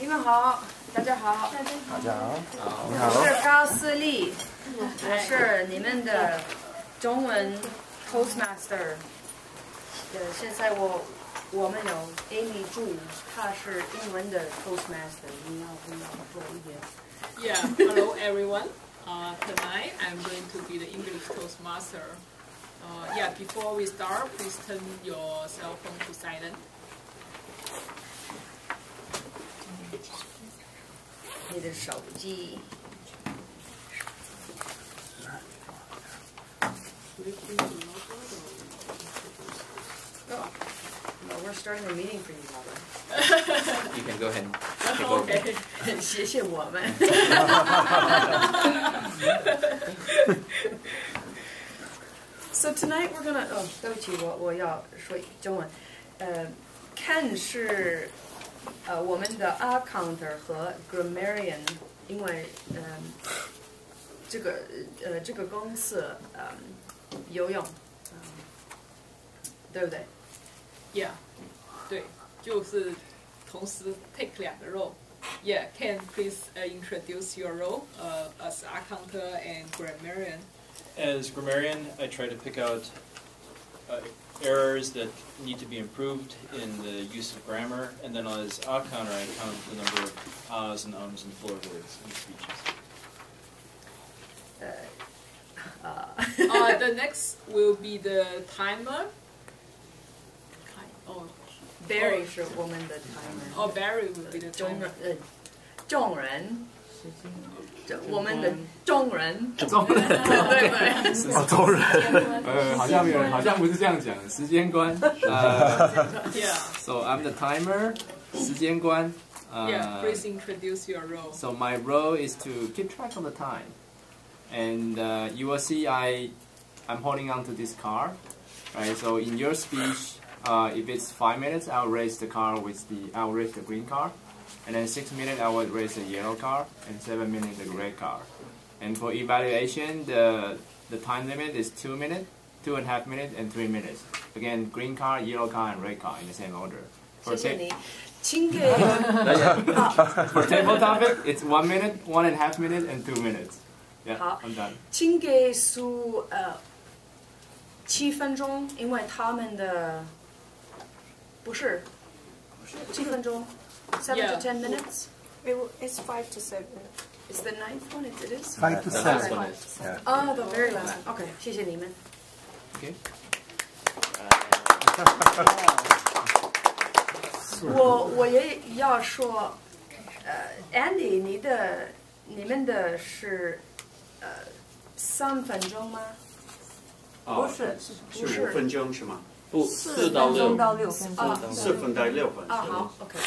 你们好，大家好。大家好，你好。我是高思丽，我是你们的中文 Toastmaster。现在我们有 Amy 朱，她是英文的 Toastmaster。你要做一点 Yeah, hello everyone. Tonight I'm going to be the English Toastmaster. Yeah, before we start, please turn your cell phone to silent. 你的手机。No, we're starting the meeting for you, Robert. You can go ahead and take over. Okay. 谢谢我们。So tonight we're gonna 对不起，我要说中文。看是我们的 accounter 和 grammarian， 因为这个公司有用，对不对 Yeah, 对，就是同时 take 两个 role. Yeah, Ken, please introduce your role as accountant and grammarian. As grammarian, I try to pick out errors that need to be improved in the use of grammar, and then as accountant, I count the number of ahs and ums and filler words in speeches. The next will be the timer. Oh, Barry 是我们的 timer。 Oh, Barry will be the timer. 众人，我们的众人，对中人，好像不是这样讲，时间观。Yeah. So I'm the timer, 时间观。Yeah, please introduce your role. So my role is to keep track of the time, and you will see I'm holding on to this card, right? So in your speech, if it's 5 minutes, I'll raise the green card. And then 6 minutes, I will raise the yellow card, and 7 minutes, the red card. And for evaluation, the time limit is 2 minutes, 2.5 minutes, and 3 minutes. Again, green card, yellow card, and red card in the same order. 谢谢你，请给 For table topic, it's 1 minute, 1.5 minutes, and 2 minutes. Yeah, 好 I'm done. 请给苏7分钟，因为他们的不是7分钟。7 Yeah. to 10 minutes? It's 5 to 7. Is the ninth one? It is? 5 to The 7. last one is. Yeah. Oh, the very last one. Okay, 谢谢你们。 Okay. 我也要说，Andy，你们的是3分钟吗？不是不是5分钟是吗不，4到6。到6分钟。 ？4分到6分。啊，好 ，OK。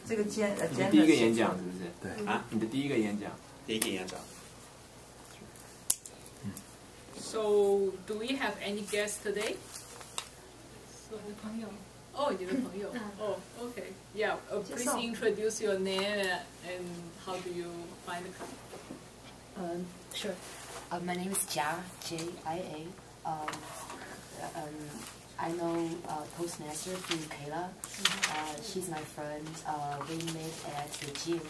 这个你的第一个演讲是不是？对啊，你的第一个演讲。第一个演讲。 So, do we have any guests today? 我的朋友。 Oh, 你的朋友。Oh, okay. Yeah. Please introduce your name and how do you find the company? Sure. My name is Jia, J-I-A. I know Toastmaster through Kayla. She's my friend. We met at the gym.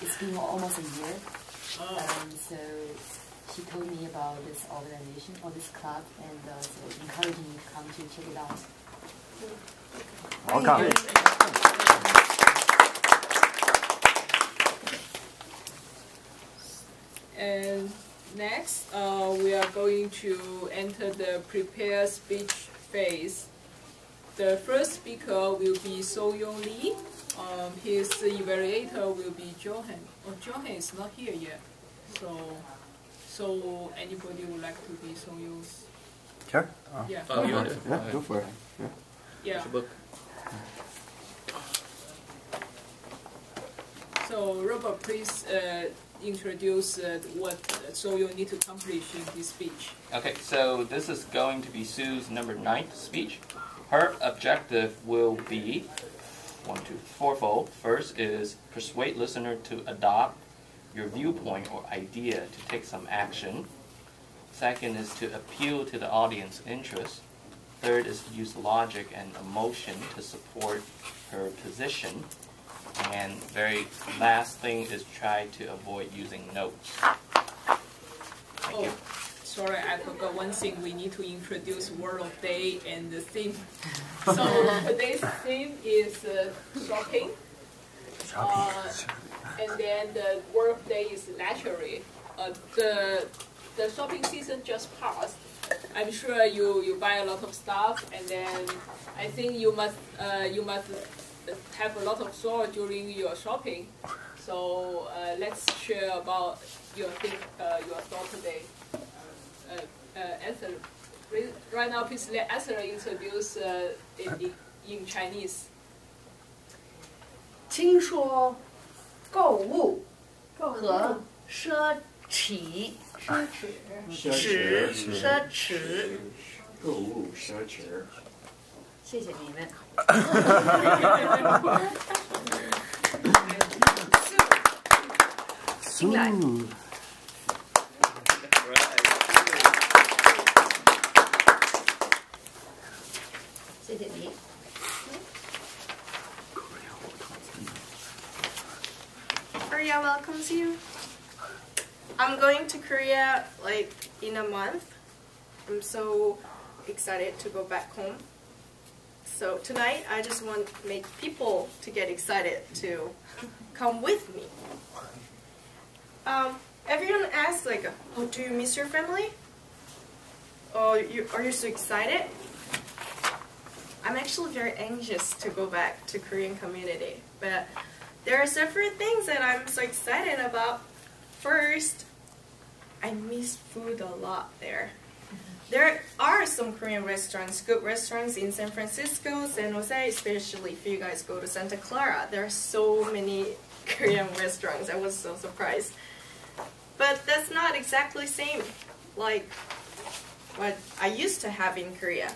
It's been almost a year. So she told me about this organization or this club, and so encouraged me to come to check it out. Welcome. And next, we are going to enter the prepare speech phase. The first speaker will be So-Yong Lee. His evaluator will be Johan. Oh, Johan is not here yet. So anybody would like to be So-Yong's? Sure. Yeah. Oh, you want to? Yeah, go for it. Yeah. What's your book? So Robert, please introduce what So-Yong need to accomplish in this speech. Okay, so this is going to be Sue's number 9th speech. Her objective will be fourfold. First is persuade listener to adopt your viewpoint or idea to take some action. Second is to appeal to the audience interest. third is use logic and emotion to support her position. And very last thing is try to avoid using notes. Thank you. Sorry, I forgot one thing. We need to introduce word of day and the theme. So today's theme is shopping. And then the word of day is naturally. The shopping season just passed. I'm sure you buy a lot of stuff, and then I think you must have a lot of joy during your shopping. So let's share about your thought today. Esther, right now, please let Esther introduce in Chinese. 听说购物和奢侈，奢侈，购物奢侈。谢谢你们。进来。谢谢你。Korea welcomes you. I'm going to Korea like in a month. I'm so excited to go back home. So tonight I just want to make people to get excited to come with me. Everyone asks like, oh, do you miss your family? Oh, are you so excited? I'm actually very anxious to go back to Korean community, but there are several things that I'm so excited about. First, I miss food a lot there. There are some Korean restaurants, good restaurants in San Francisco, San Jose, especially if you guys go to Santa Clara. There are so many Korean restaurants. I was so surprised. But that's not exactly the same like what I used to have in Korea.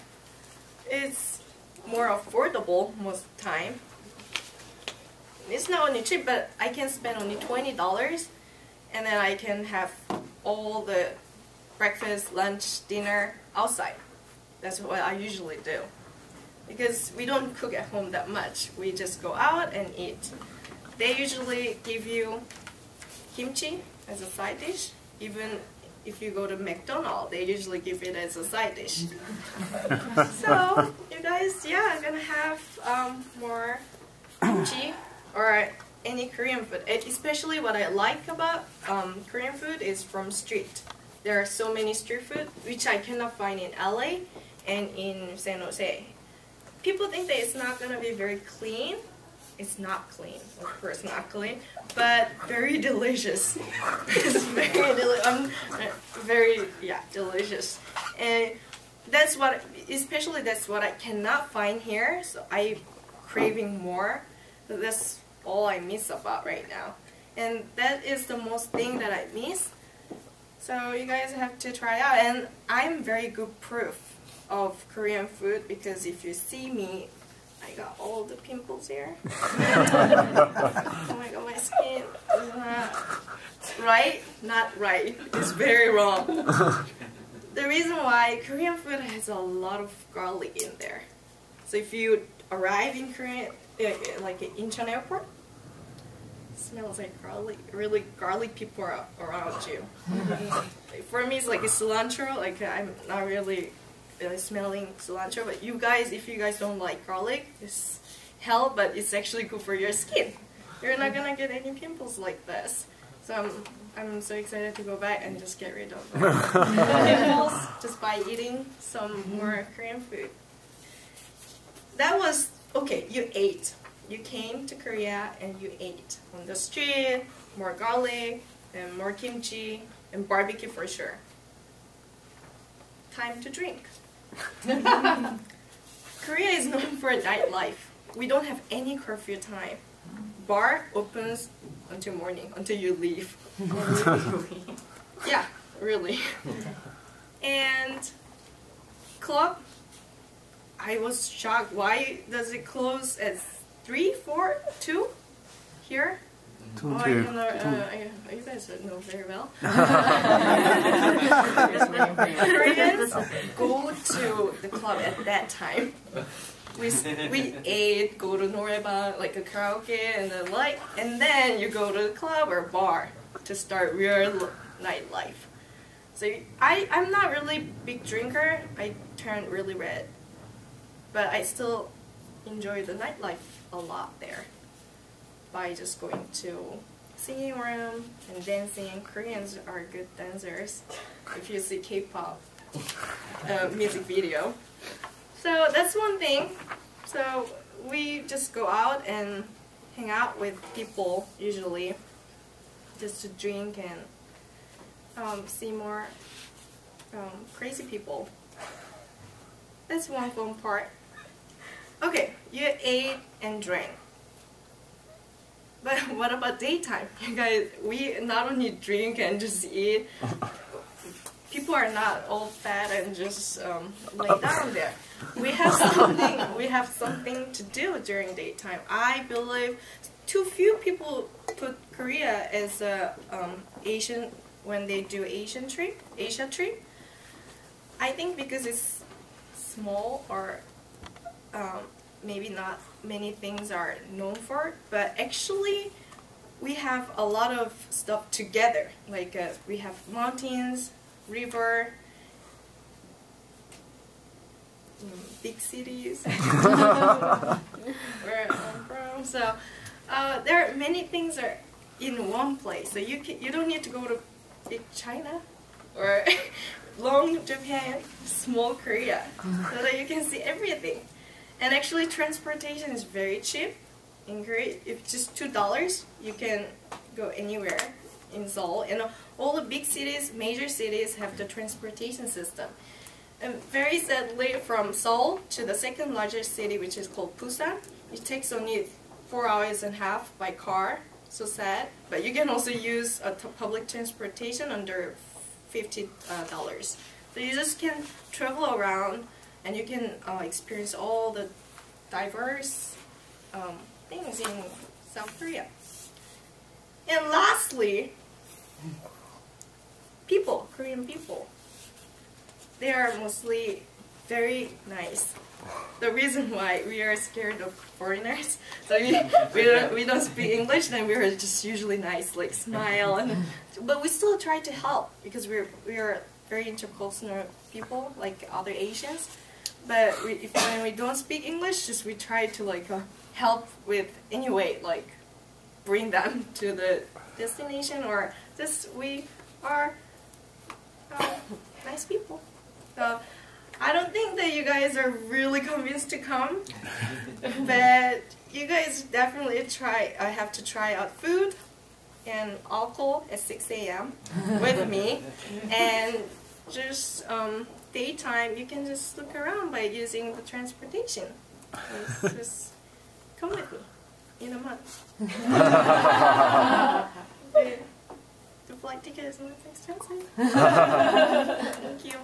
It's more affordable most of the time. It's not only cheap, but I can spend only $20 and then I can have all the breakfast, lunch, dinner outside. That's what I usually do. Because we don't cook at home that much. We just go out and eat. They usually give you kimchi as a side dish. Even if you go to McDonald's, they usually give it as a side dish. So, you guys, yeah, I'm gonna have more kimchi or any Korean food. Especially what I like about Korean food is from street. There are so many street food which I cannot find in LA and in San Jose. People think that it's not gonna be very clean. It's not clean, of course not clean, but very delicious. It's very delicious. And that's what, especially that's what I cannot find here, so I'm craving more. So that's all I miss about right now. And that is the most thing that I miss. So you guys have to try out. And I'm very good proof of Korean food because if you see me, I got all the pimples here. Oh my god, my skin is not right. Not right. It's very wrong. The reason why Korean food has a lot of garlic in there. So if you arrive in Korea, like at Incheon Airport, it smells like garlic. Really garlic people are around you. For me, it's like a cilantro. Like I'm not really smelling cilantro, but you guys, if you guys don't like garlic, it's hell, but it's actually good for your skin. You're not gonna get any pimples like this. So I'm so excited to go back and just get rid of pimples just by eating some more Korean food. That was okay. You ate. You came to Korea and you ate on the street. More garlic and more kimchi and barbecue for sure. Time to drink. Korea is known for nightlife. We don't have any curfew time. Bar opens until morning, until you leave. Yeah, really. And club, I was shocked. Why does it close at 3, 4, 2 here? Oh, you guys know very well. Koreans go to the club at that time. We ate, go to noraebang, like a karaoke, and then you go to the club or bar to start real nightlife. So I'm not really a big drinker. I turn really red, but I still enjoy the nightlife a lot there by just going to singing room and dancing. And Koreans are good dancers if you see K-pop music video. So that's one thing. So we just go out and hang out with people usually just to drink and see more crazy people. That's one fun part. Okay, you ate and drank. But what about daytime? You guys, we not only drink and just eat. People are not all fat and just lay down there. We have something to do during daytime. I believe too few people put Korea as a Asian when they do Asia trip. I think because it's small or maybe not many things are known for, but actually we have a lot of stuff together. Like we have mountains, river, big cities where I'm from. So there are many things are in one place. So you don't need to go to big China or long Japan, small Korea, so that you can see everything. And actually transportation is very cheap in Korea. If just $2, you can go anywhere in Seoul. And all the big cities, major cities, have the transportation system. And very sadly, from Seoul to the second largest city, which is called Busan, it takes only 4 hours and a half by car. So sad. But you can also use public transportation under $50. So you just can travel around and you can experience all the diverse things in South Korea. And lastly, people, Korean people. They are mostly very nice. The reason why we are scared of foreigners, so we don't speak English, then we are just usually nice, like smile, but we still try to help because we are very intercultural people, like other Asians. But when we don't speak English, just we try to like help with any way, like bring them to the destination, or just we are nice people. So I don't think that you guys are really convinced to come, but you guys definitely have to try out food and alcohol at 6 a.m. with me, and just daytime you can just look around by using the transportation. Just come with me in a month. The flight ticket is not expensive. Thank you.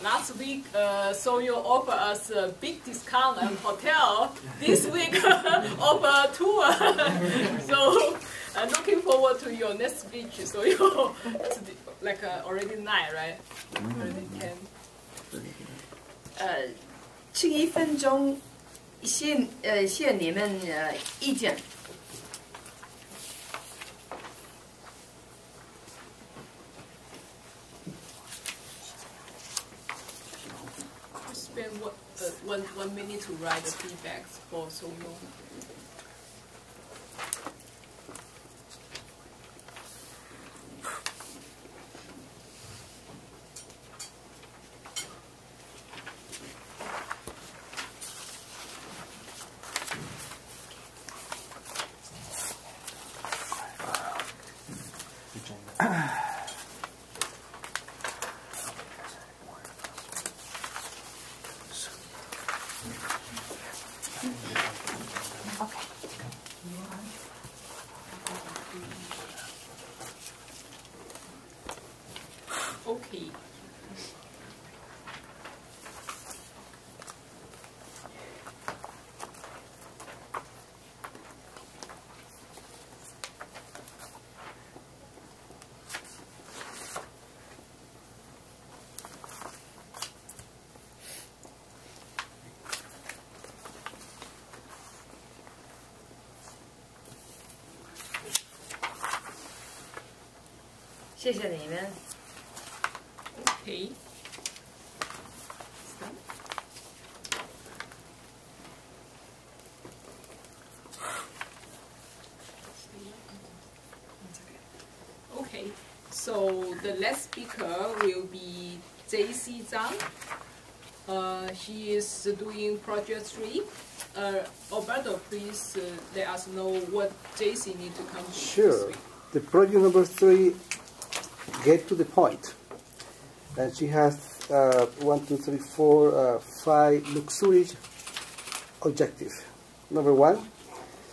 Last week, Soyo offered us a big discount on hotel. This week, offer tour. So, looking forward to your next speech, Soyo. It's like already 9, right? Already 10. 请1分钟，谢你们意见。Spend 1 minute to write the feedback for Soyo. Okay. 谢谢你们。 Okay. Okay, so the next speaker will be JC Zhang. He is doing project 3. Alberto, please let us know what JC need to come to Sure. this week. The project number 3, get to the point. And she has 1, 2, 3, 4, 5 luxury objectives. Number 1,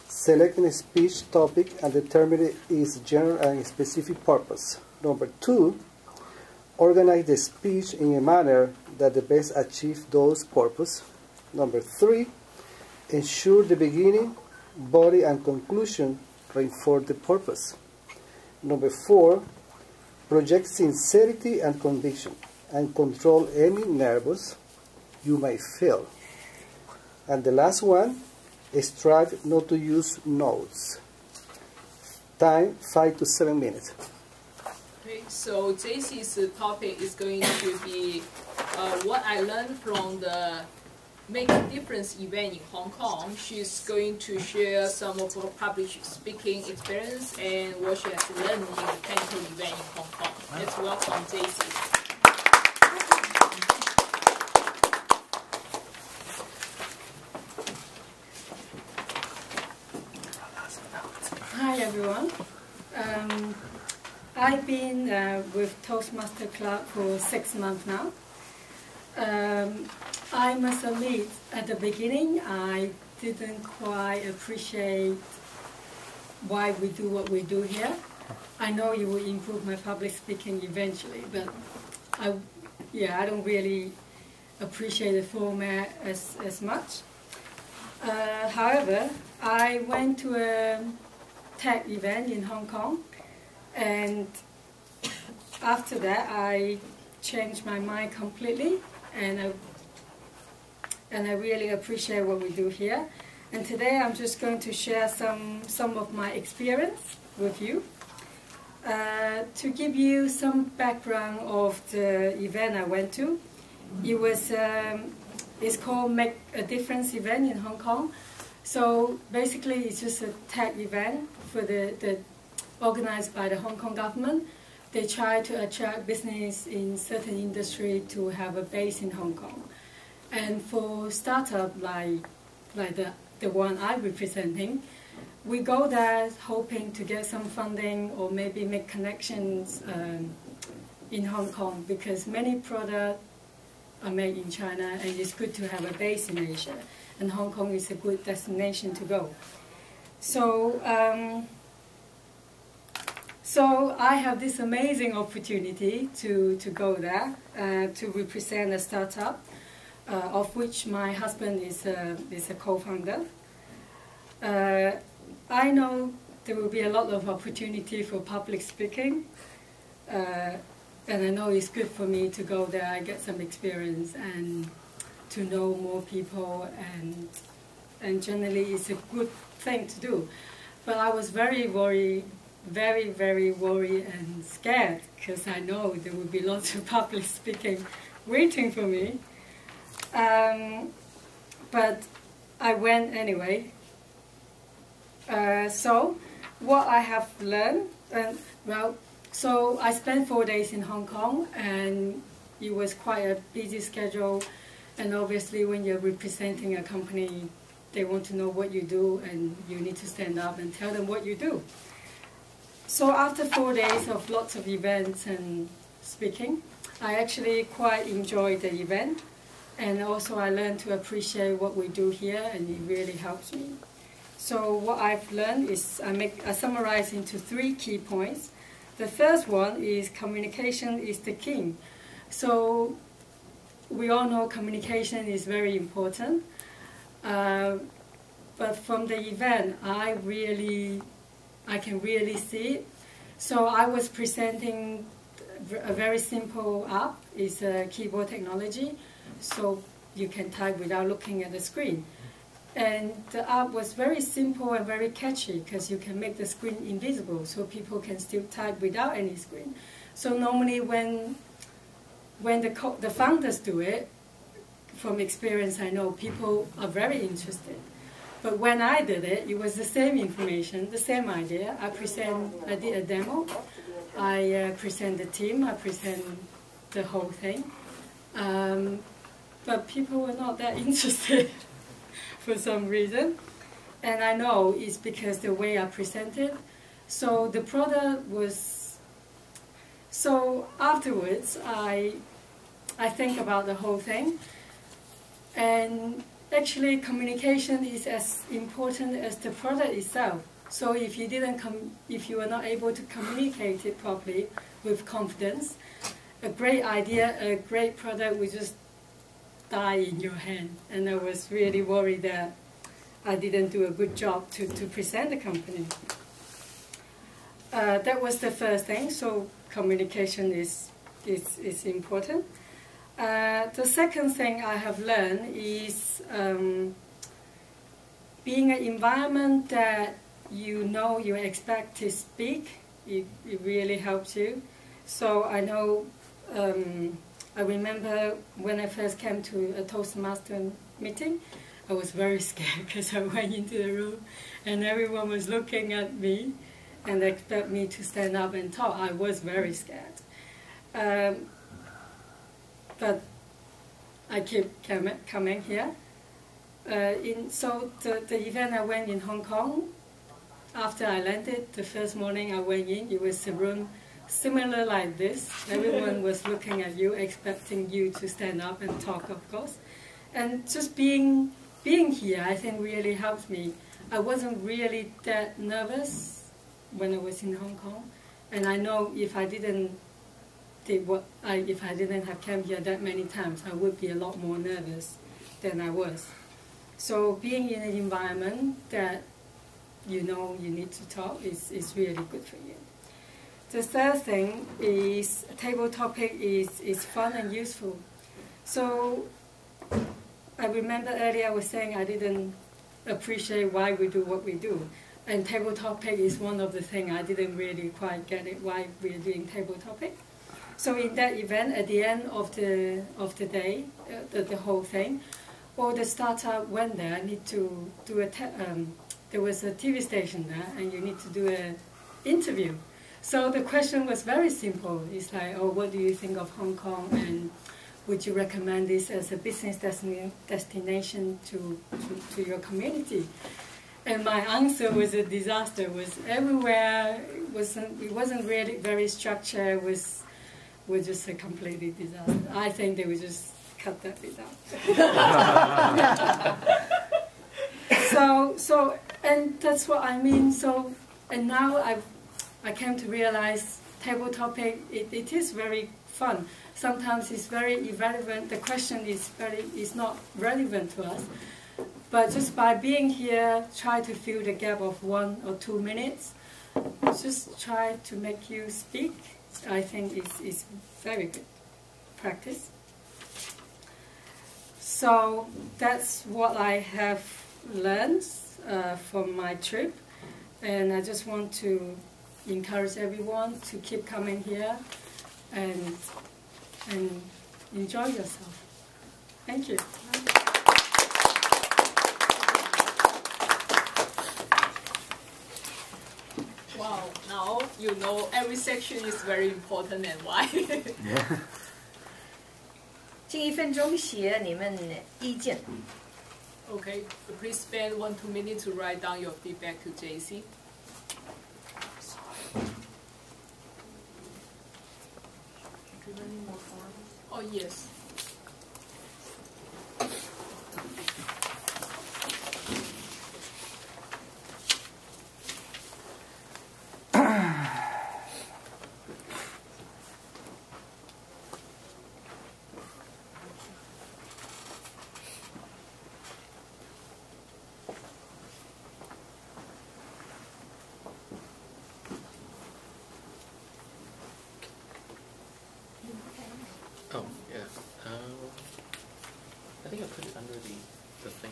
select a speech topic and determine its general and specific purpose. Number 2, organize the speech in a manner that the best achieves those purposes. Number 3, ensure the beginning, body, and conclusion reinforce the purpose. Number 4, project sincerity and conviction and control any nervous you may feel. And the last one, strive not to use notes. Time 5 to 7 minutes. Okay, so JC's topic is going to be what I learned from the Make a Difference event in Hong Kong. She's going to share some of her public speaking experience and what she has learned in the technical event in Hong Kong. Let's welcome JC. Hi everyone. I've been with Toastmaster Club for 6 months now. I must admit, at the beginning, I didn't quite appreciate why we do what we do here. I know it will improve my public speaking eventually, but I don't really appreciate the format as much. However, I went to a tech event in Hong Kong, and after that I changed my mind completely, and I really appreciate what we do here. And today I'm just going to share some of my experience with you to give you some background of the event I went to. It was it's called Make a Difference event in Hong Kong. So basically it's just a tech event for the organized by the Hong Kong government. They try to attract business in certain industry to have a base in Hong Kong. And for startup like the one I'm representing, we go there hoping to get some funding or maybe make connections in Hong Kong, because many products are made in China and it's good to have a base in Asia. And Hong Kong is a good destination to go. So, so I have this amazing opportunity to go there to represent a startup, of which my husband is a co-founder. I know there will be a lot of opportunity for public speaking, and I know it's good for me to go there, I get some experience and to know more people, and generally it's a good thing to do. But I was very worried, very worried and scared, because I know there will be lots of public speaking waiting for me. But I went anyway. So what I have learned, so I spent 4 days in Hong Kong, and it was quite a busy schedule. And obviously when you're representing a company, they want to know what you do, and you need to stand up and tell them what you do. So after 4 days of lots of events and speaking, I actually quite enjoyed the event. And also I learned to appreciate what we do here, and it really helps me. So what I've learned is I summarize into 3 key points. The first one is communication is the king. So we all know communication is very important. But from the event, I can really see it. So I was presenting a very simple app. It's a keyboard technology, so you can type without looking at the screen. And the art was very simple and very catchy because you can make the screen invisible so people can still type without any screen. So normally when the founders do it, from experience I know people are very interested. But when I did it, it was the same information, the same idea. I did a demo, I present the team, I present the whole thing. But people were not that interested for some reason. And I know it's because the way I presented. So the product was... So afterwards, I think about the whole thing. And actually, communication is as important as the product itself. So if you are not able to communicate it properly with confidence, a great idea, a great product will just die in your hand. And I was really worried that I didn't do a good job to present the company. That was the first thing. So communication is important. The second thing I have learned is being an environment that you expect to speak. It really helps you. So I know, I remember when I first came to a Toastmaster meeting, I was very scared because I went into the room and everyone was looking at me and they expect me to stand up and talk. I was very scared. But I keep coming here. So the event I went in Hong Kong, after I landed, the first morning I went in, it was a room similar like this. Everyone was looking at you, expecting you to stand up and talk, of course. And just being here, I think really helped me. I wasn't really that nervous when I was in Hong Kong. And I know if I didn't have come here that many times, I would be a lot more nervous than I was. So being in an environment that you know you need to talk is really good for you. The third thing is table topic is fun and useful. So I remember earlier I was saying I didn't appreciate why we do what we do. And table topic is one of the things I didn't really quite get it, why we're doing table topic. So in that event, at the end of the day, the whole thing, all the startup went there. I need to do there was a TV station there, and you need to do an interview. So the question was very simple. It's like, oh, what do you think of Hong Kong, and would you recommend this as a business destination to your community? And my answer was a disaster. It was everywhere. It wasn't really very structured. It was just a completely disaster. I think they would just cut that bit out. So, and that's what I mean. So, and now I came to realize table topic, it is very fun. Sometimes it's very irrelevant. The question is not relevant to us. But just by being here, try to fill the gap of 1 or 2 minutes. Just try to make you speak. I think it's very good practice. So that's what I have learned from my trip, and I just want to encourage everyone to keep coming here and enjoy yourself. Thank you. Wow, now you know every section is very important and why. 近1分钟写你们意见。 Okay, please spend 1-2 minutes to write down your feedback to JC. Oh yes. Oh, yeah. I think I put it under the thing.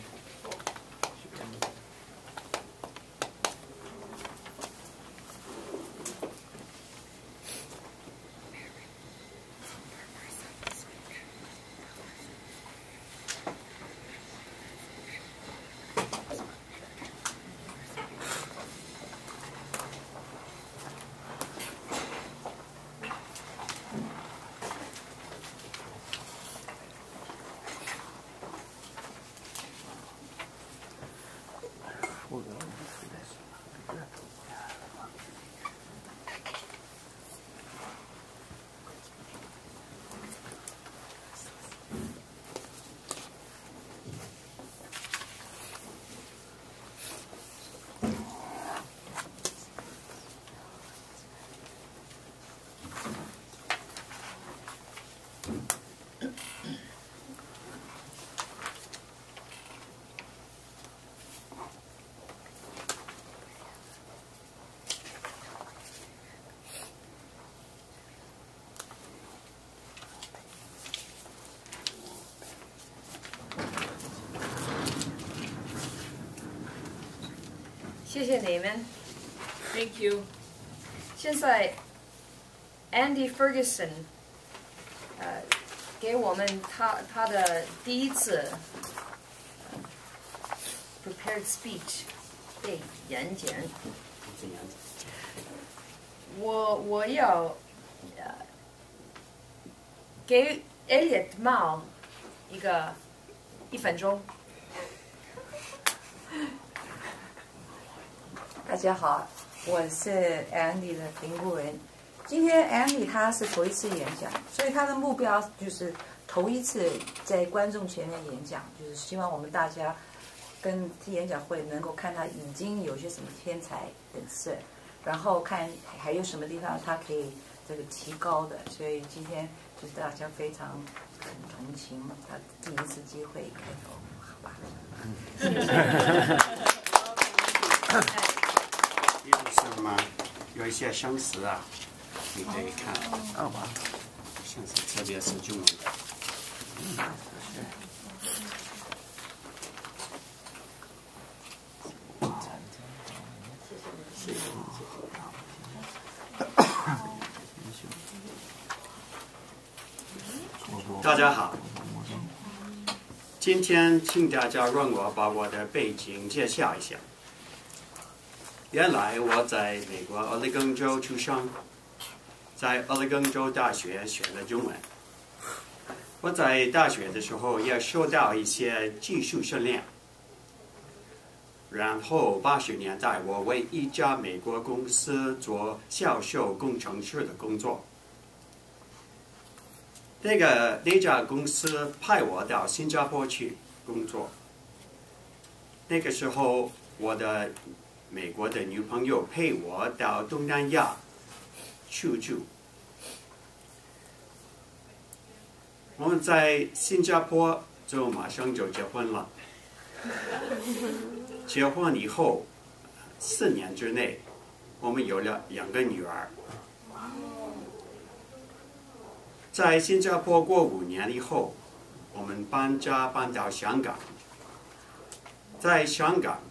谢谢你们。 Thank you. 现在 Andy Ferguson 给我们他的第一次prepared speech 的演讲。我要给 Elliot Mao 1分钟。大家好，我是 Andy 的评估人。今天 Andy 他是头一次演讲，所以他的目标就是头一次在观众前面演讲，就是希望我们大家跟演讲会能够看他已经有些什么天才本色，然后看还有什么地方他可以这个提高的。所以今天就是大家非常很同情他第一次机会开头，好吧？是吗？有一些生词啊，你可以看，好吧？生词特别是中文的。大家好，今天请大家让我把我的背景介绍一下。原来我在美国俄勒冈州出生，在俄勒冈州大学学了中文。我在大学的时候也受到一些技术训练，然后80年代我为一家美国公司做销售工程师的工作。那家公司派我到新加坡去工作。那个时候，我的美国的女朋友陪我到东南亚去住。我们在新加坡就马上就结婚了。结婚以后4年之内，我们有了2个女儿。在新加坡过5年以后，我们搬到香港。在香港，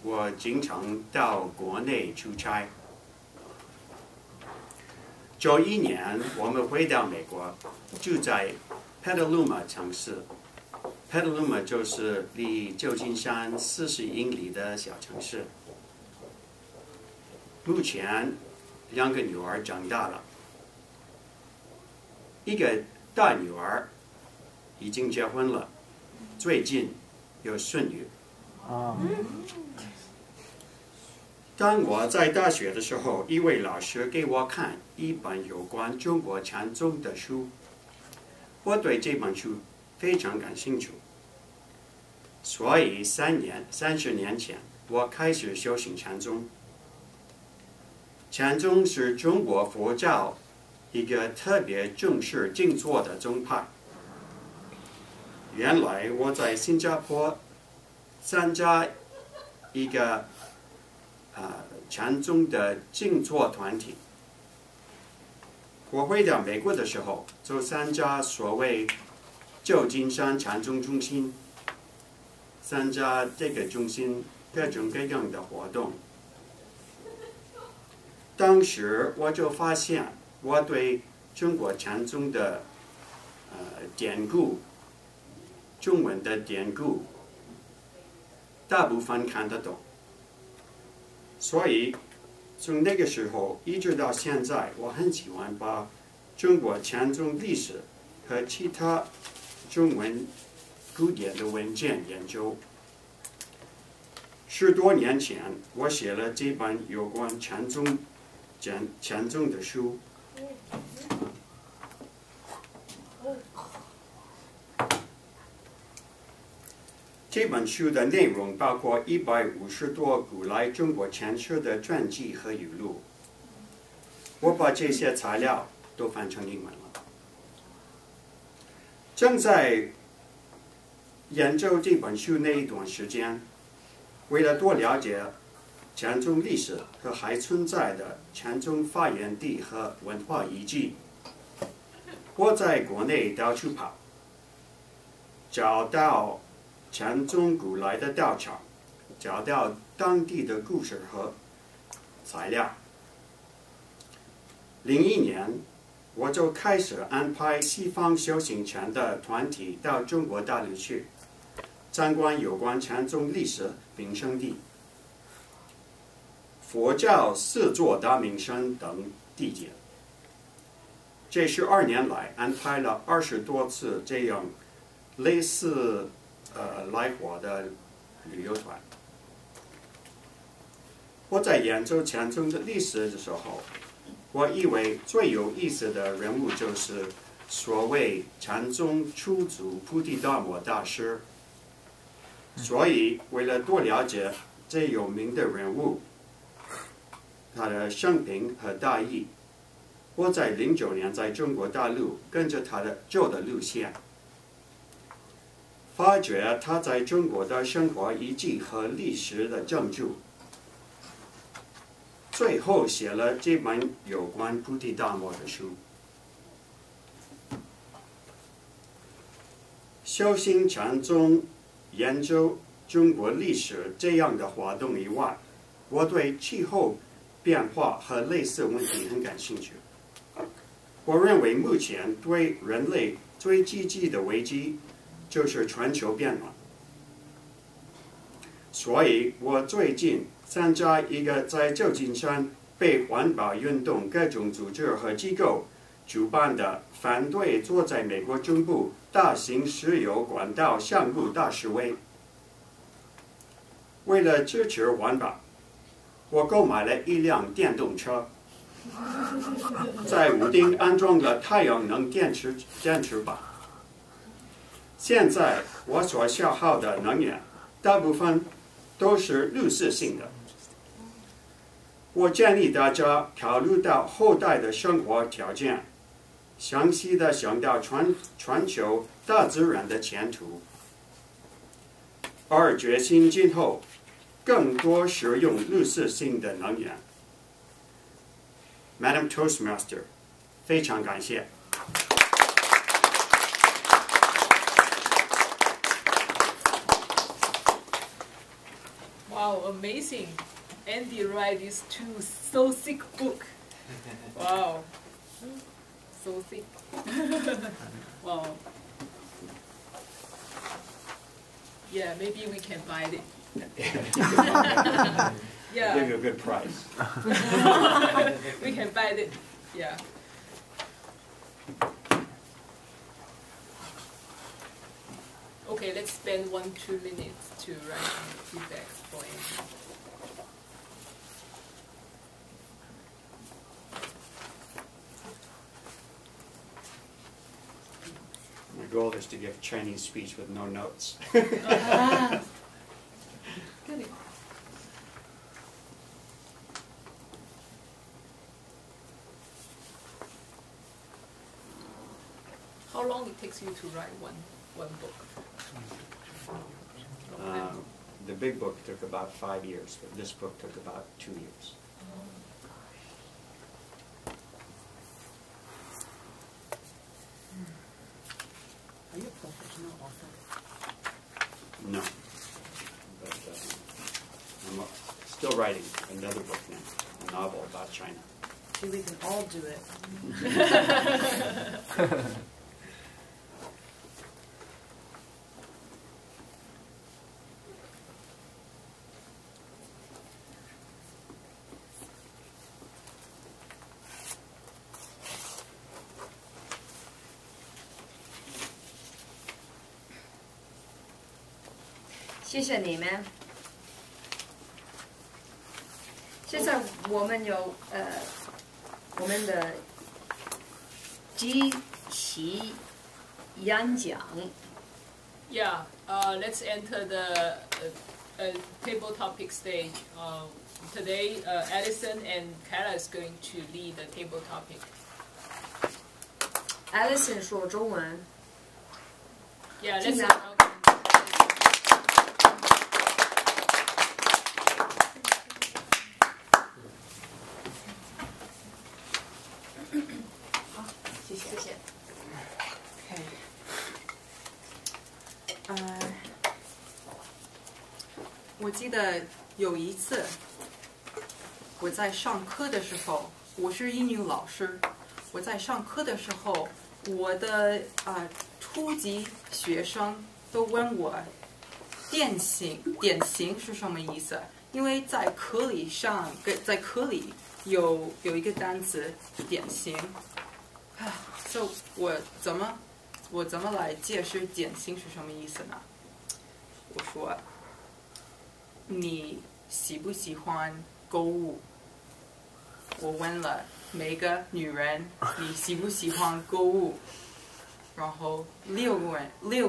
我经常到国内出差。91年，我们回到美国，住在 Petaluma 城市。Petaluma 就是离旧金山40英里的小城市。目前2个女儿长大了。一个大女儿已经结婚了，最近有孙女。当我在大学的时候，一位老师给我看一本有关中国禅宗的书，我对这本书非常感兴趣，所以30年前，我开始修行禅宗。禅宗是中国佛教一个特别重视静坐的宗派。原来我在新加坡参加一个禅宗的静坐团体。我回到美国的时候，就参加所谓旧金山禅宗中心参加这个中心各种各样的活动。当时我就发现，我对中国禅宗的典故，中文的典故，大部分看得懂。所以从那个时候一直到现在，我很喜欢把中国禅宗历史和其他中文古典的文件研究。10多年前，我写了这本有关禅宗的书。这本书的内容包括150多古来中国禅师的传记和语录。我把这些材料都翻成英文了。正在研究这本书那一段时间，为了多了解禅宗历史和还存在的禅宗发源地和文化遗迹，我在国内到处跑，找到禅宗古来的道场，找到当地的故事和材料。01年，我就开始安排西方修行禅的团体到中国大陆去，参观有关禅宗历史名胜地、佛教4座大名山等地点。这12年来安排了20多次这样类似来华的旅游团。我在研究禅宗的历史的时候，我以为最有意思的人物就是所谓禅宗初祖菩提达摩大师。所以为了多了解这有名的人物，他的生平和大义，我在09年在中国大陆跟着他的旧的路线，发掘他在中国的生活遗迹和历史的证据，最后写了这本有关菩提达摩的书。修行禅宗、研究中国历史这样的活动以外，我对气候变化和类似问题很感兴趣。我认为目前对人类最积极的危机就是全球变暖。所以我最近参加一个在旧金山被环保运动各种组织和机构主办的反对坐在美国中部大型石油管道项目大示威。为了支持环保，我购买了一辆电动车，在屋顶安装了太阳能电池板。现在我所消耗的能源大部分都是绿色性的。我建议大家考虑到后代的生活条件，详细的想到全球大自然的前途，而决心今后更多使用绿色性的能源。Madam Toastmaster， 非常感谢。Wow, amazing. Andy write this so thick book. Wow. So thick. Wow. Yeah, maybe we can buy it. Yeah. Give you a good price. We can buy it. Yeah. Okay, let's spend 1-2 minutes to write feedback for Andy. My goal is to give a Chinese speech with no notes. Good. How long it takes you to write one book? The big book took about 5 years, but this book took about 2 years. Are you a professional author? No. still writing another book now, a novel about China. See, we can all do it. 谢谢你们。现在我们有我们的即席演讲。Yeah, let's enter the table topic stage. Today, Edison and Kara is going to lead the table topic. Edison 说中文。Yeah, let's. OK， 我记得有一次我在上课的时候，我是英语老师。我在上课的时候，我的初级学生都问我典型是什么意思？因为在课里有一个单词典型。So 我怎么来解释典型是什么意思呢？我说，你喜不喜欢购物？我问了每个女人，你喜不喜欢购物？然后六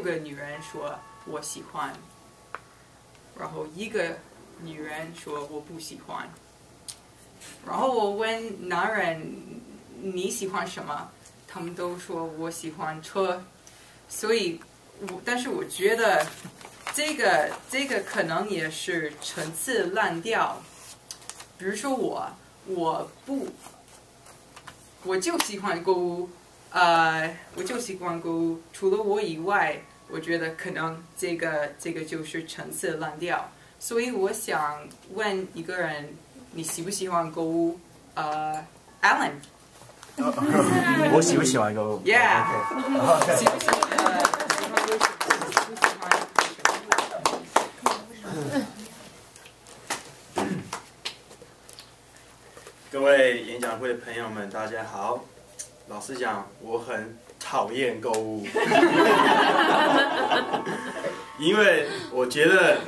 个女人说我喜欢，然后一个女人说我不喜欢。然后我问男人你喜欢什么？他们都说我喜欢车。所以但是我觉得这个可能也是层次烂掉。比如说我就喜欢购物，我就喜欢购物，除了我以外，我觉得可能这个就是层次烂掉。所以我想问一个人，你喜不喜欢购物？Alan。我喜不喜欢购物 ？Yeah。喜不喜欢？各位演讲会的朋友们，大家好。老实讲，我很讨厌购物，因为我觉得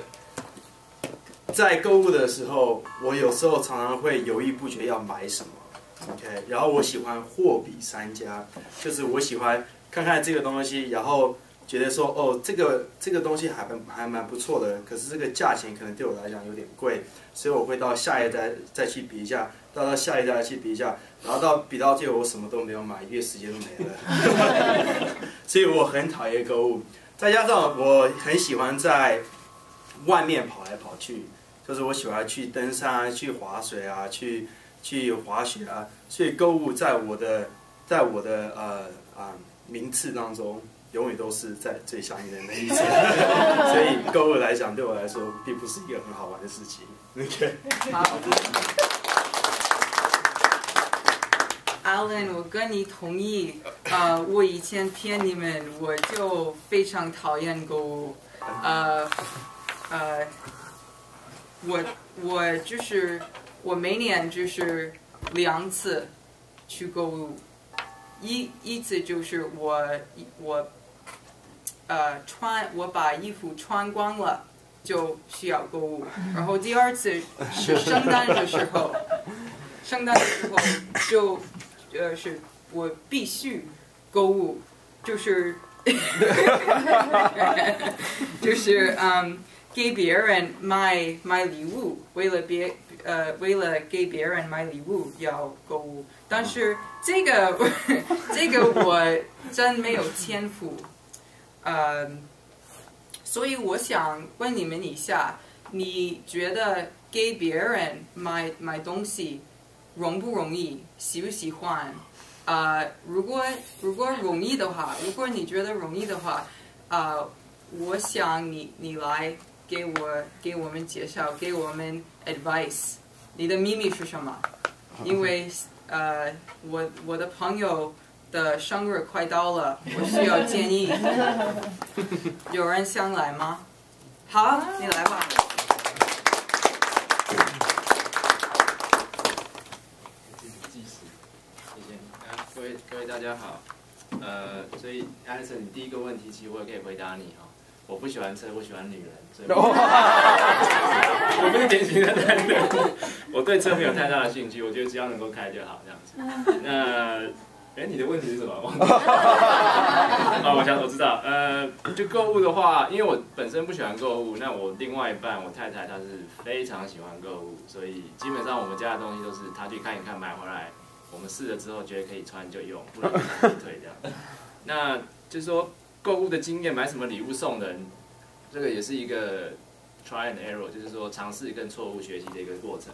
在购物的时候，我有时候常常会犹豫不决要买什么。OK， 然后我喜欢货比三家，就是我喜欢看看这个东西，然后觉得说哦，这个东西还蛮不错的，可是这个价钱可能对我来讲有点贵，所以我会到下一代再去比一下，到下一代去比一下，然后比到最后我什么都没有买，因为时间都没了。所以我很讨厌购物，再加上我很喜欢在外面跑来跑去，就是我喜欢去登山、去滑水啊，去滑雪啊，所以购物在我的名次当中，永远都是在最下面的那一层。所以购物来讲，对我来说并不是一个很好玩的事情。OK。好。Alan， 我跟你同意。我以前骗你们，我就非常讨厌购物。我每年就是2次去购物，一次就是我把衣服穿光了就需要购物，然后第2次是圣诞的时候就是我必须购物，就是给别人买礼物，为了给别人买礼物要购物，但是这个我真没有天赋，所以我想问你们一下，你觉得给别人买东西容不容易？喜不喜欢？如果容易的话，如果你觉得容易的话，我想你来给我们介绍，给我们 advice。你的秘密是什么？因为我的朋友的生日快到了，我需要建议。有人想来吗？好，你来吧。各位大家好，所以 Alison， 你第一个问题其实我也可以回答你哈。我不喜欢车，我喜欢女人，所以我不是典型的男人，我对车没有太大的兴趣，我觉得只要能够开就好这样子。那，你的问题是什么？我知道，就购物的话，因为我本身不喜欢购物，那我另外一半，我太太她是非常喜欢购物，所以基本上我们家的东西都是她去看一看，买回来。我们试了之后觉得可以穿就用，不然就退这样。那就是说购物的经验，买什么礼物送人，这个也是一个 try and error， 就是说尝试跟错误学习的一个过程。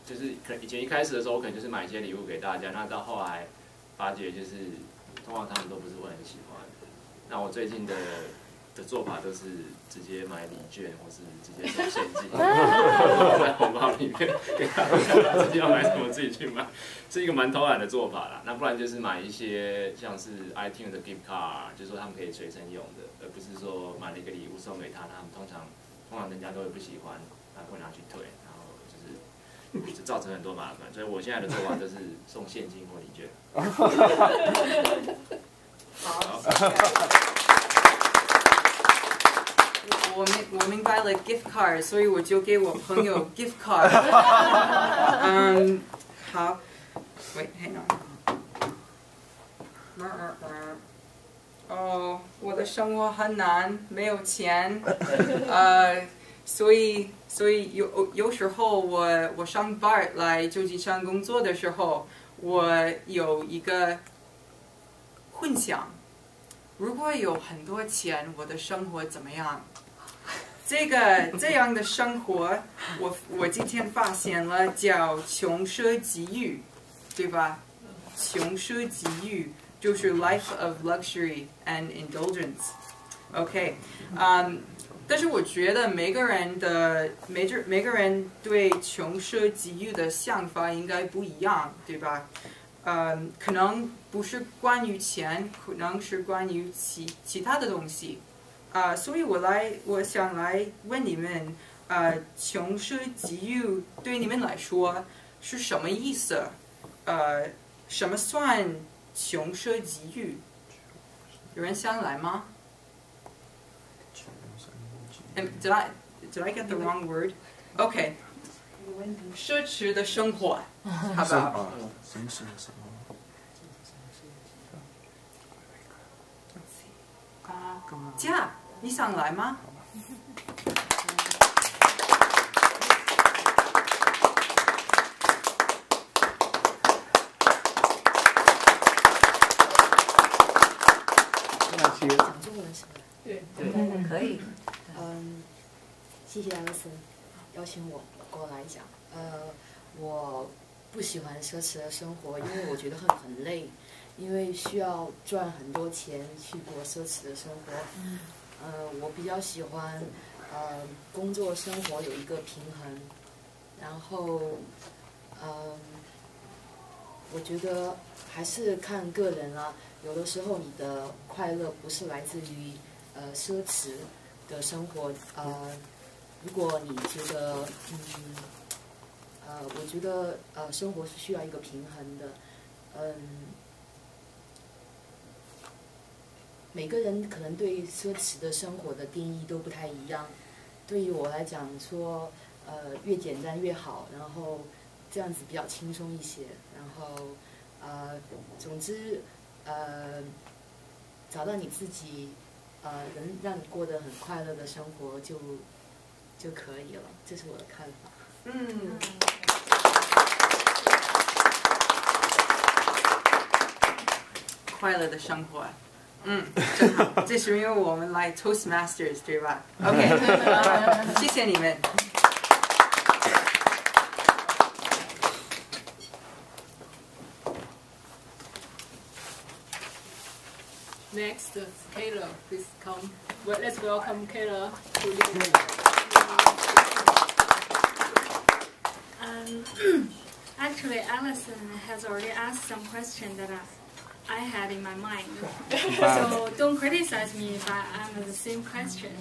就是以前一开始的时候，我可能就是买一些礼物给大家，那到后来发觉就是通常他们都不是会很喜欢。那我最近的做法都是直接买礼券，或是直接送现金，在红包里面给他们自己要买什么自己去买，是一个蛮偷懒的做法啦。那不然就是买一些像是 iTunes 的 gift card， 就是说他们可以随身用的，而不是说买了一个礼物送给他，他们通常人家都会不喜欢，会拿去退，然后就造成很多麻烦。所以我现在的做法就是送现金或礼券。好。我明白了 gift card， 所以我就给我朋友 gift card。好 ，wait hang on。我的生活很难，没有钱，所以有时候我上班来旧金山工作的时候，我有一个幻想，如果有很多钱，我的生活怎么样？这样的生活，我今天发现了叫穷奢极欲，对吧？穷奢极欲就是 life of luxury and indulgence。OK， 但是我觉得每个人对穷奢极欲的想法应该不一样，对吧？可能不是关于钱，可能是关于其他的东西。所以我想来问你们，穷奢极欲对你们来说是什么意思？什么算穷奢极欲？有人想来吗？Did I get the wrong word? OK， 奢侈的生活，好不好？家，你想来吗？讲中文是吧？对，可以。谢谢艾森邀请我过来讲。我不喜欢奢侈的生活，因为我觉得很累，因为需要赚很多钱去过奢侈的生活。我比较喜欢工作生活有一个平衡，然后我觉得还是看个人啦。有的时候你的快乐不是来自于奢侈的生活，如果你觉得我觉得生活是需要一个平衡的，每个人可能对奢侈的生活的定义都不太一样。对于我来讲说，越简单越好，然后这样子比较轻松一些，然后总之找到你自己能让你过得很快乐的生活就可以了，这是我的看法。快乐的生活。真好，这是因为我们来 Toastmasters 对吧 ？OK， 谢谢你们。Next, Kayla, please come. Let's welcome Kayla to lead. Actually, Alison has already asked some questions that I had in my mind. So don't criticize me if I answer the same question.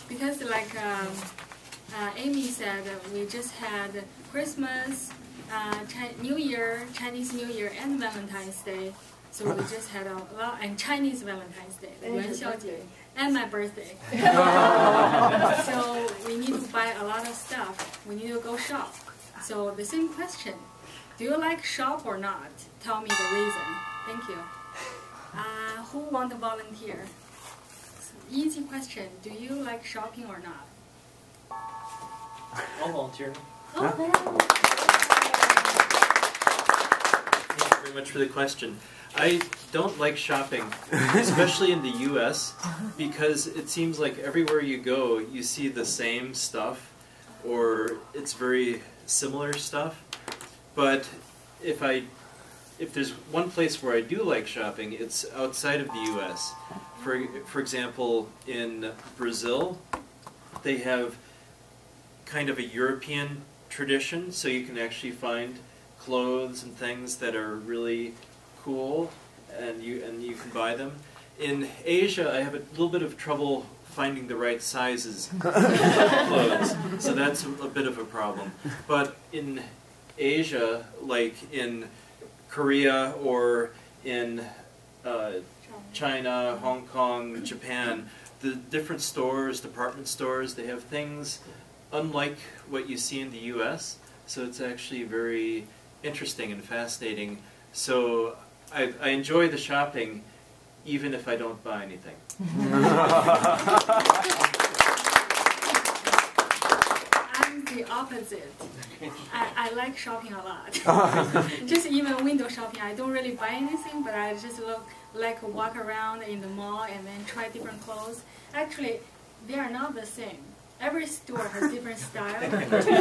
Because like Amy said, we just had Christmas, New Year, Chinese New Year, and Valentine's Day. So we just had a lot, and Chinese Valentine's Day, 元宵节, and my birthday. So we need to buy a lot of stuff. We need to go shop. So the same question, do you like shop or not? Tell me the reason. Thank you. Who want to volunteer? Easy question. Do you like shopping or not? I'll volunteer. Oh. Thank you very much for the question. I don't like shopping, especially in the U.S., because it seems like everywhere you go, you see the same stuff, or it's very similar stuff. But if there's one place where I do like shopping, it's outside of the U.S. For example, in Brazil, they have kind of a European tradition, so you can actually find clothes and things that are really cool, and you can buy them. In Asia, I have a little bit of trouble finding the right sizes of clothes, so that's a bit of a problem. But in Asia, like in Korea or in China, Hong Kong, Japan, the different stores, department stores, they have things unlike what you see in the U.S., so it's actually very interesting and fascinating. So I enjoy the shopping even if I don't buy anything. I'm the opposite. I like shopping a lot. Just even window shopping, I don't really buy anything, but I just walk around in the mall and then try different clothes. Actually, they are not the same. Every store has different style. And actually,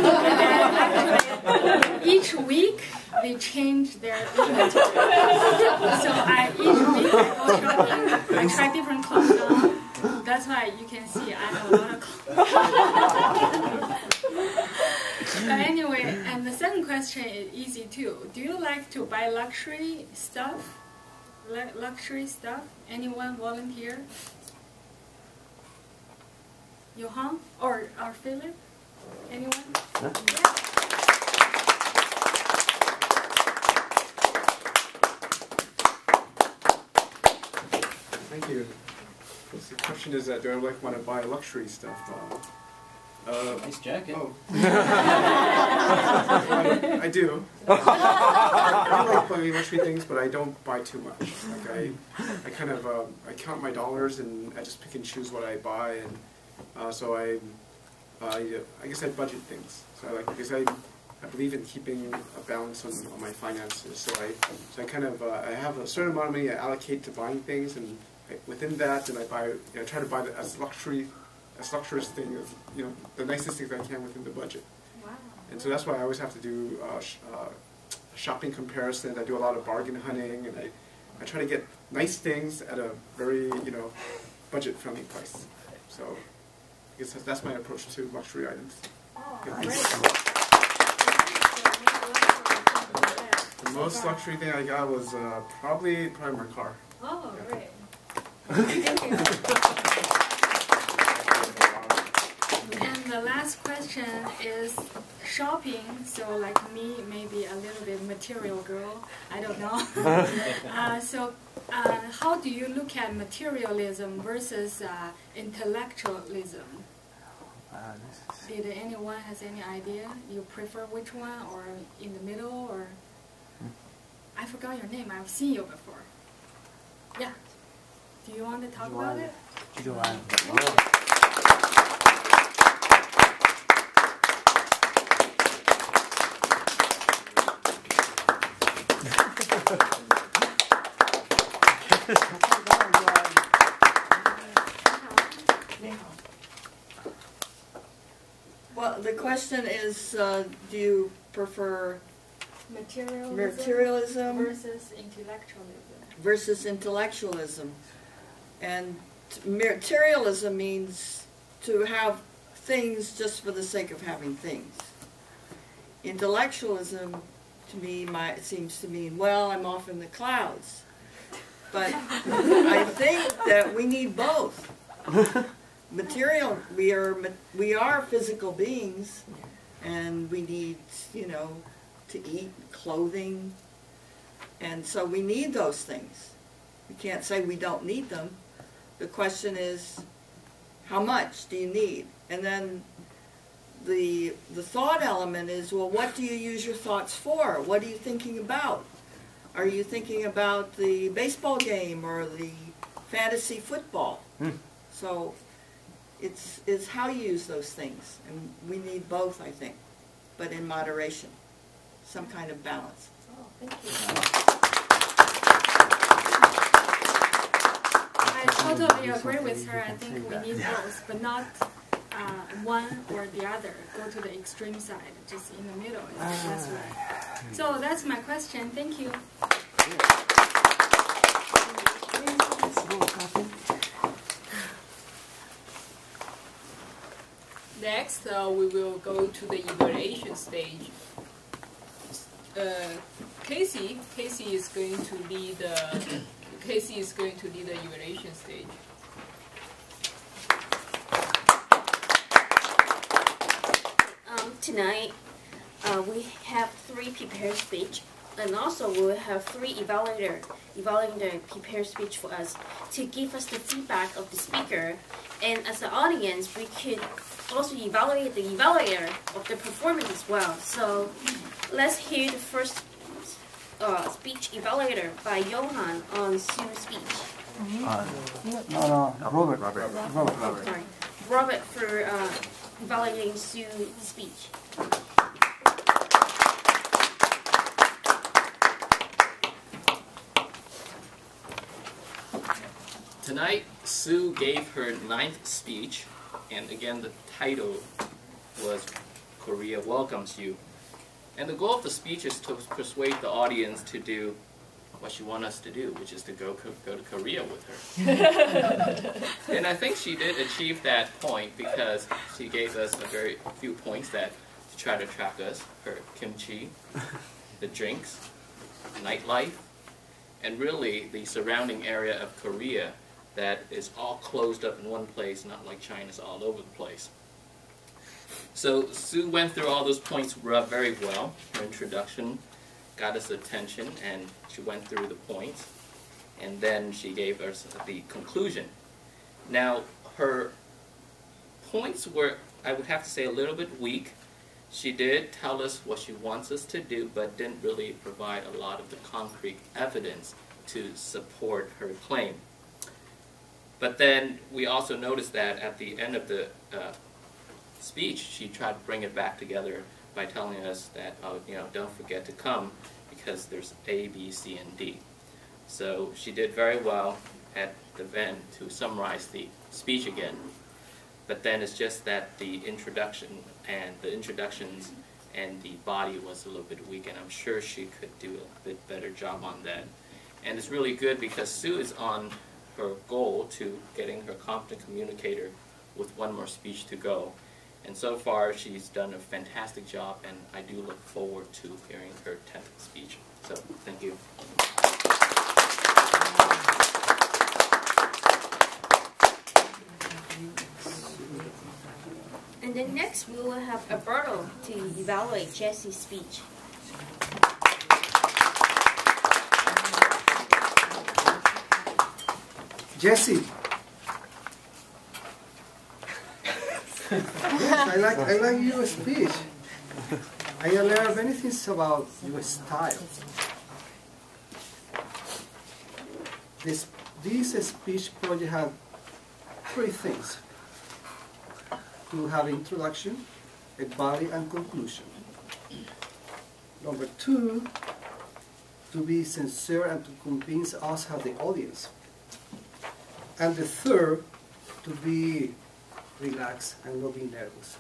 each week they change their image. So each week I go shopping, I try different clothes on. That's why you can see I have a lot of clothes. But anyway, and the second question is easy too. Do you like to buy luxury stuff? Luxury stuff? Anyone volunteer? Johan or Philip? Anyone? Yeah. Thank you. The question is that do I want to buy luxury stuff? Nice jacket. Oh. I do. I like buying luxury things, but I don't buy too much. Like I kind of I count my dollars and I just pick and choose what I buy, and so I guess I budget things. So because I believe in keeping a balance on my finances. So I kind of I have a certain amount of money I allocate to buying things, and within that, then I try to buy the as luxurious thing as the nicest things I can within the budget. Wow. And so that's why I always have to do shopping comparisons. I do a lot of bargain hunting, and I try to get nice things at a very budget friendly price. So I guess that's my approach to luxury items. Oh, yeah. great. The most luxury thing I got was probably my car. Oh, yeah. great. And the last question is shopping. So like me, maybe a little bit material girl. I don't know. How do you look at materialism versus intellectualism? Did anyone has any idea? You prefer which one, or in the middle, or? I forgot your name. I've seen you before. Yeah. Do you want to talk about it? Well, the question is, do you prefer materialism versus intellectualism? And materialism means to have things just for the sake of having things. intellectualism to me seems to mean, well, I'm off in the clouds. But I think that we need both. Material, we are physical beings, and we need, you know, to eat, clothing, and so we need those things. We can't say we don't need them. The question is, how much do you need? And then the thought element is, well, what do you use your thoughts for? What are you thinking about? Are you thinking about the baseball game or the fantasy football? So it's how you use those things, and we need both, I think, but in moderation, some kind of balance. Oh, thank you. I totally agree with her. I think we need both, but not one or the other. Go to the extreme side, just in the middle. That's right. So that's my question. Thank you. Next, we will go to the evaluation stage. Casey is going to lead the evaluation stage. Tonight, we have 3 prepared speech, and also we will have 3 evaluating the prepared speech for us to give us the feedback of the speaker. And as an audience, we could also evaluate the evaluator of the performance as well. So let's hear the first speech evaluator by Johan on Sue's speech. Robert. Sorry, Robert for evaluating Sue's speech. Tonight, Sue gave her 9th speech, and again the title was Korea Welcomes You. And the goal of the speech is to persuade the audience to do what she wants us to do, which is to go to Korea with her. And I think she did achieve that point because she gave us a very few points that to try to attract us: her kimchi, the drinks, nightlife, and really the surrounding area of Korea that is all closed up in one place, not like China's all over the place. So Sue went through all those points very well. Her introduction got us attention, and she went through the points, and then she gave us the conclusion. Now, her points were, I would have to say, a little bit weak. She did tell us what she wants us to do, but didn't really provide a lot of the concrete evidence to support her claim. But then we also noticed that at the end of the speech, she tried to bring it back together by telling us that, don't forget to come because there's A, B, C, and D. So she did very well at the end to summarize the speech again. But then it's just that the introductions and the body was a little bit weak, and I'm sure she could do a bit better job on that. And it's really good because Sue is on her goal to getting her competent communicator with 1 more speech to go. And so far, she's done a fantastic job, and I do look forward to hearing her 10th speech. So, thank you. And then next, we will have Alberto to evaluate Jesse's speech. Jesse. Yes, I like your speech. I learned many things about your style. This speech project had 3 things. To have introduction, a body, and conclusion. Number 2, to be sincere and to convince us as the audience. And the 3rd, to be relaxed and not be nervous,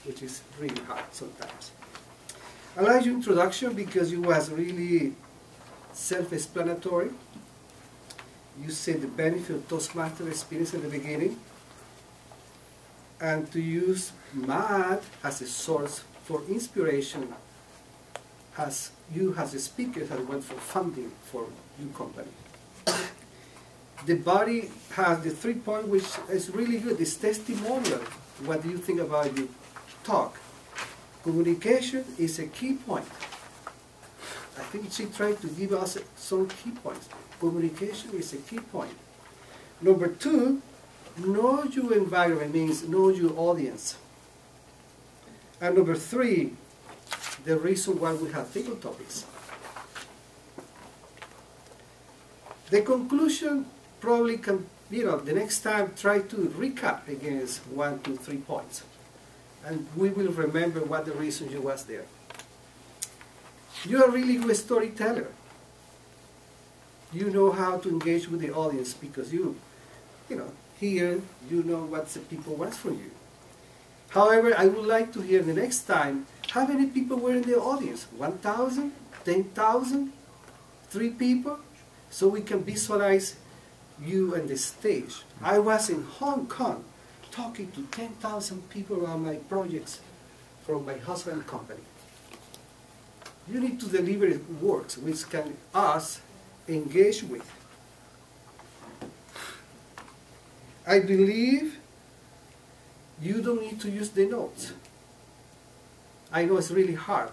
which is really hard sometimes. I like your introduction because it was really self-explanatory. You said the benefit of Toastmaster experience in the beginning, and to use math as a source for inspiration as you as a speaker has went for funding for your company. The body has the 3 points, which is really good. It's testimonial. What do you think about your talk? Communication is a key point. I think she tried to give us some key points. Communication is a key point. Number 2, know your environment means know your audience. And number 3, the reason why we have table topics. The conclusion probably can, the next time try to recap against 1, 2, 3 points. And we will remember what the reason you was there. You are really good storyteller. You know how to engage with the audience because you here you know what the people want from you. However, I would like to hear the next time how many people were in the audience? 1,000? 10,000? 3 people? So we can visualize you on the stage. I was in Hong Kong talking to 10,000 people around my projects from my husband company. You need to deliver works which can us engage with. I believe you don't need to use the notes. I know it's really hard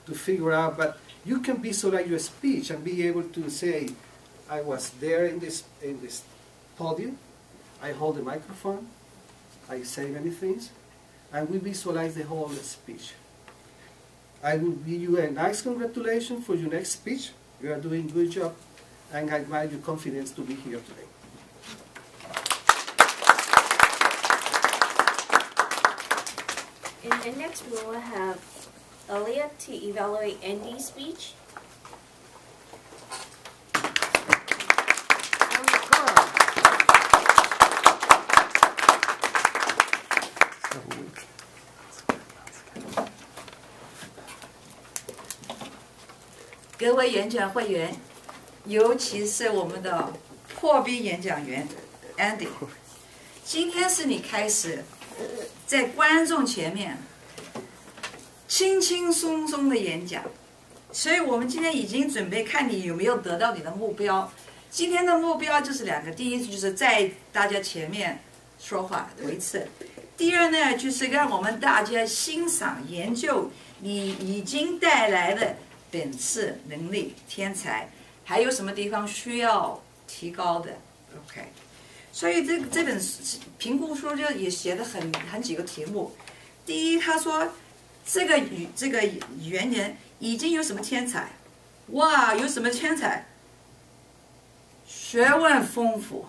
to figure out, but you can visualize your speech and be able to say, I was there in this podium, I hold the microphone, I say many things, and we visualize the whole speech. I will give you a nice congratulations for your next speech. You are doing a good job, and I admire your confidence to be here today. And next we will have Aaliyah to evaluate Andy's speech.各位演讲会员，尤其是我们的破冰演讲员 Andy， 今天是你开始在观众前面轻轻松松的演讲，所以我们今天已经准备看你有没有得到你的目标。今天的目标就是2个，第一就是在大家前面说话头一次，第二呢就是让我们大家欣赏研究你已经带来的本事、能力、天才，还有什么地方需要提高的 ？OK， 所以这本评估书就也写的很几个题目。第一，他说这个元年已经有什么天才？哇，有什么天才？学问丰富，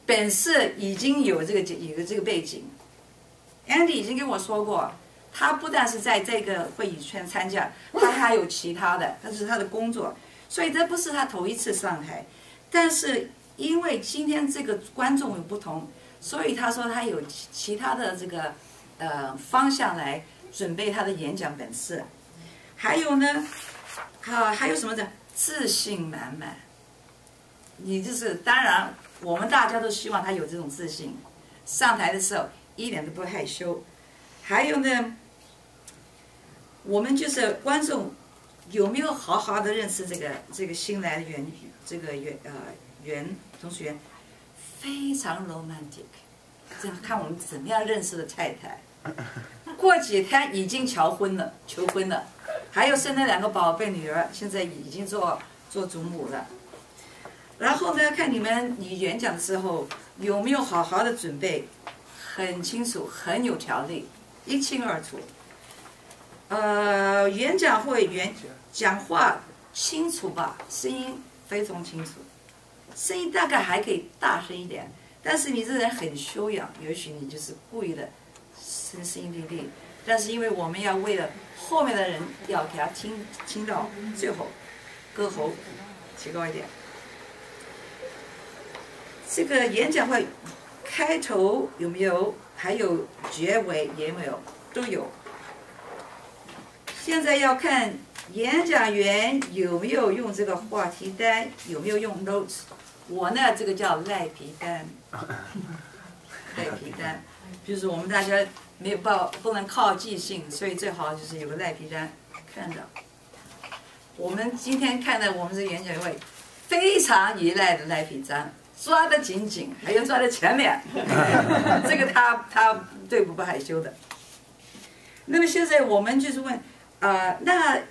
本事已经有这个背景。Andy 已经跟我说过。他不但是在这个会议圈参加，他还有其他的，这是他的工作，所以这不是他头一次上台。但是因为今天这个观众有不同，所以他说他有其他的这个方向来准备他的演讲本事。还有呢，还有什么的？自信满满。你就是当然，我们大家都希望他有这种自信，上台的时候一点都不害羞。还有呢。我们就是观众有没有好好的认识这个新来的袁同学员，非常 romantic， 这样看我们怎么样认识的太太，过几天已经求婚了，还有生了2个宝贝女儿，现在已经做祖母了。然后呢，看你演讲的时候有没有好好的准备，很清楚，很有条理，一清二楚。演讲会讲话清楚吧，声音非常清楚，声音大概还可以大声一点，但是你这人很修养，也许你就是故意的声音低低，但是因为我们要为了后面的人要给他听到最后，歌喉提高一点。这个演讲会开头有没有，还有结尾有没有，都有。现在要看演讲员有没有用这个话题单，有没有用 notes。我呢，这个叫赖皮单，就是我们大家不能靠记性，所以最好就是有个赖皮单。看到，我们今天看到我们这演讲会非常依赖的赖皮章，抓得紧紧，还有抓在前面，这个他对不害羞的。那么现在我们就是问，那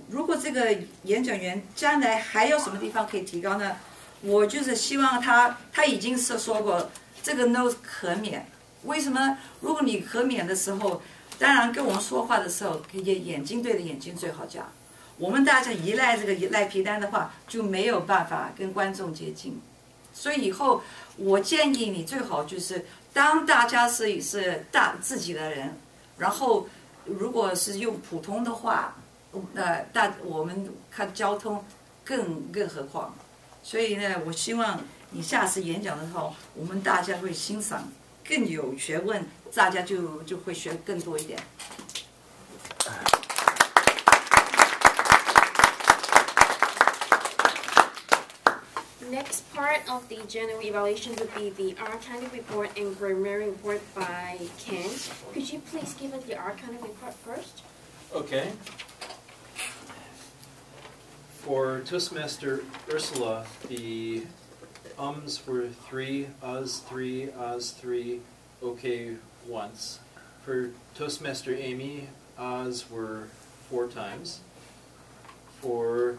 如果这个演讲员将来还有什么地方可以提高呢？我就是希望他已经是说过，这个 nose 可免。为什么？如果你可免的时候，当然跟我们说话的时候，眼睛对着眼睛最好讲。我们大家依赖这个赖皮单的话，就没有办法跟观众接近。所以以后我建议你最好就是当大家是自己的人，然后如果是用普通的话，我们看交通更何况。所以呢，我希望你下次演讲的时候，我们大家会欣赏，更有学问，大家就会学更多一点。Next part of the general evaluation would be the archive report and grammar report by Ken. Could you please give us the archive report first? Okay. For Toastmaster Ursula, the ums were 3, us 3, okay once. For Toastmaster Amy, us were 4 times. For